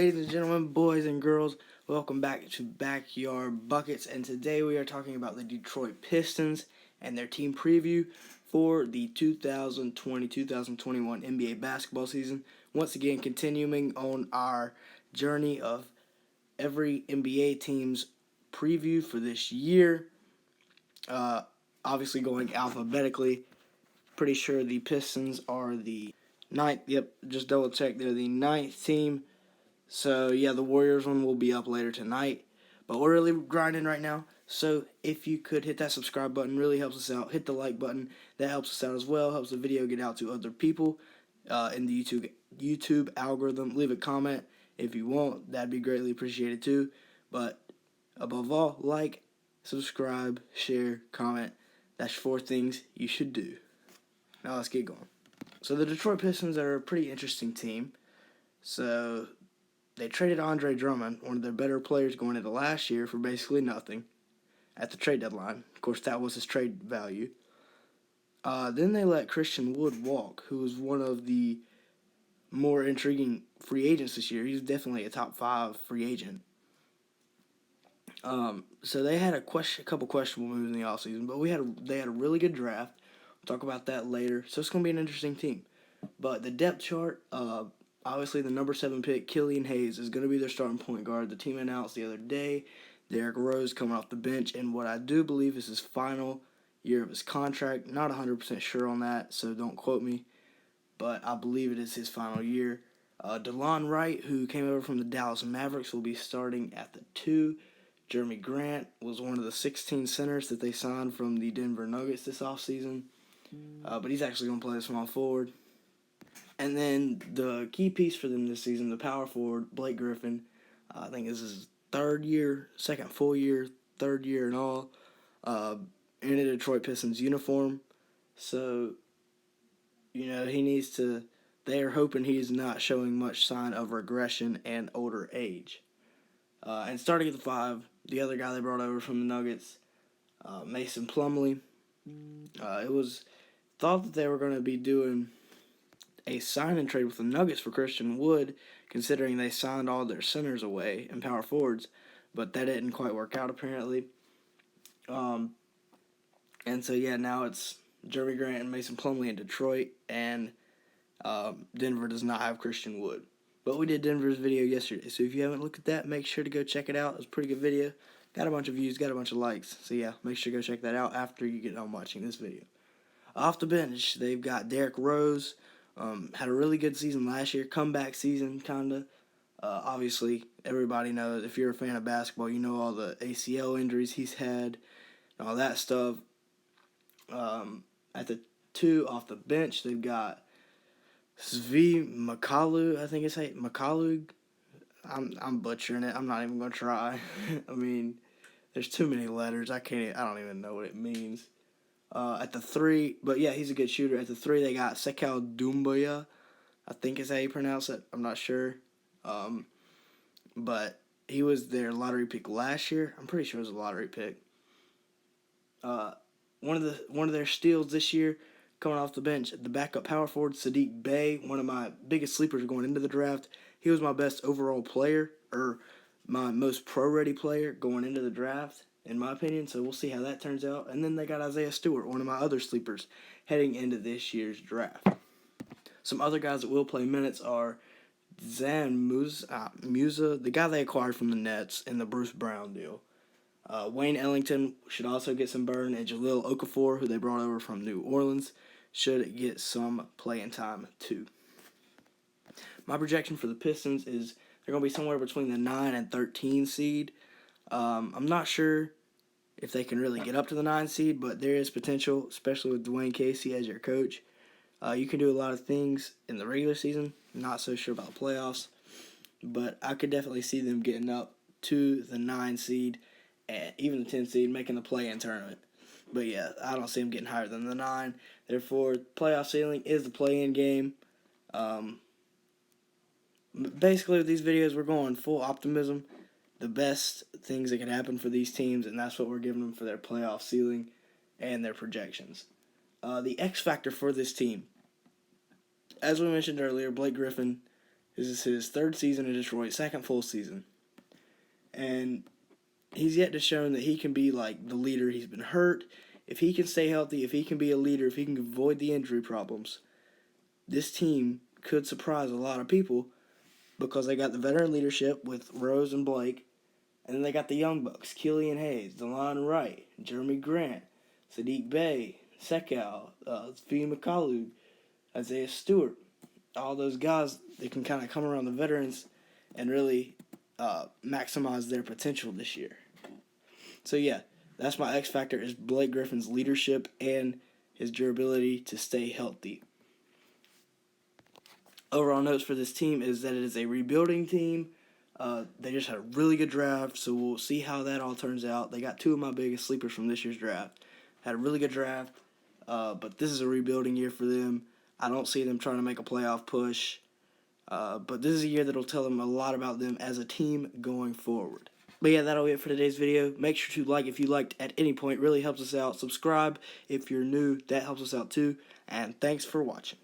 ladies and gentlemen, boys and girls, welcome back to Backyard Buckets, and today we are talking about the Detroit Pistons and their team preview for the 2020-2021 NBA basketball season. Once again, continuing on our journey of every NBA team's preview for this year, obviously going alphabetically. Pretty sure the Pistons are the ninth. Yep, just double check. They're the ninth team. So, yeah, the Warriors one will be up later tonight. But we're really grinding right now. So, if you could hit that subscribe button, really helps us out. Hit the like button. That helps us out as well. Helps the video get out to other people in the YouTube algorithm. Leave a comment if you want. That'd be greatly appreciated too. But above all, like, subscribe, share, comment. That's 4 things you should do. Now let's get going. So, the Detroit Pistons are a pretty interesting team. So, they traded Andre Drummond, one of their better players going into last year, for basically nothing at the trade deadline. Of course, that was his trade value. Then they let Christian Wood walk, who was one of the more intriguing free agents this year. He's definitely a top 5 free agent. So they had a couple questionable moves in the offseason, but they had a really good draft. We'll talk about that later. So it's going to be an interesting team. But the depth chart, obviously, the number 7 pick, Killian Hayes, is going to be their starting point guard. The team announced the other day Derrick Rose coming off the bench, and what I do believe is his final year of his contract. Not 100% sure on that, so don't quote me, but I believe it is his final year. DeLon Wright, who came over from the Dallas Mavericks, will be starting at the 2. Jeremy Grant was one of the 16 centers that they signed from the Denver Nuggets this offseason, but he's actually going to play the small forward. And then the key piece for them this season, the power forward, Blake Griffin, I think this is his third year in all, in a Detroit Pistons uniform. So, they are hoping he's not showing much sign of regression and older age. And starting at the 5, the other guy they brought over from the Nuggets, Mason Plumlee. It was thought that they were going to be doing a sign and trade with the Nuggets for Christian Wood, considering they signed all their centers away and power forwards, but that didn't quite work out apparently. And so now it's Jeremy Grant and Mason Plumlee in Detroit, and Denver does not have Christian Wood. But we did Denver's video yesterday, so if you haven't looked at that, make sure to go check it out. It was a pretty good video. Got a bunch of views, got a bunch of likes. So make sure to go check that out after you get done watching this video. Off the bench, they've got Derrick Rose. Had a really good season last year, comeback season, kind of. Obviously, everybody knows, if you're a fan of basketball, you know all the ACL injuries he's had and all that stuff. At the 2, off the bench, they've got Svi Makalu, I think it's Makalu. I'm butchering it. I'm not even going to try. I mean, there's too many letters. I don't even know what it means. At the 3, but he's a good shooter. At the 3, they got Sekal Doumbouya, I think is how you pronounce it. I'm not sure. But he was their lottery pick last year. I'm pretty sure it was a lottery pick. One of their steals this year, coming off the bench, the backup power forward, Sadiq Bey, one of my biggest sleepers going into the draft. He was my best overall player, or my most pro-ready player going into the draft, in my opinion, so we'll see how that turns out. And then they got Isaiah Stewart, one of my other sleepers, heading into this year's draft. Some other guys that will play minutes are Zan Musa, the guy they acquired from the Nets in the Bruce Brown deal. Wayne Ellington should also get some burn, and Jahlil Okafor, who they brought over from New Orleans, should get some playing time too. My projection for the Pistons is they're going to be somewhere between the 9 and 13 seed. I'm not sure if they can really get up to the 9 seed, but there is potential, especially with Dwayne Casey as your coach. You can do a lot of things in the regular season. Not so sure about the playoffs, but I could definitely see them getting up to the 9 seed and even the 10 seed, making the play-in tournament. But I don't see them getting higher than the 9. Therefore, playoff ceiling is the play-in game. Basically, with these videos, we're going full optimism. The best things that can happen for these teams, and that's what we're giving them for their playoff ceiling and their projections. The X factor for this team, as we mentioned earlier, Blake Griffin This is his third season in Detroit, second full season. And he's yet to show that he can be like the leader. He's been hurt. If he can stay healthy, if he can be a leader, if he can avoid the injury problems, this team could surprise a lot of people because they got the veteran leadership with Rose and Blake, and then they got the young bucks, Killian Hayes, DeLon Wright, Jeremy Grant, Sadiq Bey, Sekau, Svi McCallum, Isaiah Stewart. All those guys, they can kind of come around the veterans and really maximize their potential this year. So yeah, that's my X factor is Blake Griffin's leadership and his durability to stay healthy. Overall notes for this team is that it is a rebuilding team. They just had a really good draft, so we'll see how that all turns out. They got two of my biggest sleepers from this year's draft. Had a really good draft, but this is a rebuilding year for them. I don't see them trying to make a playoff push, but this is a year that will tell them a lot about them as a team going forward. But yeah, that'll be it for today's video. Make sure to like if you liked at any point. Really helps us out. Subscribe if you're new. That helps us out too. And thanks for watching.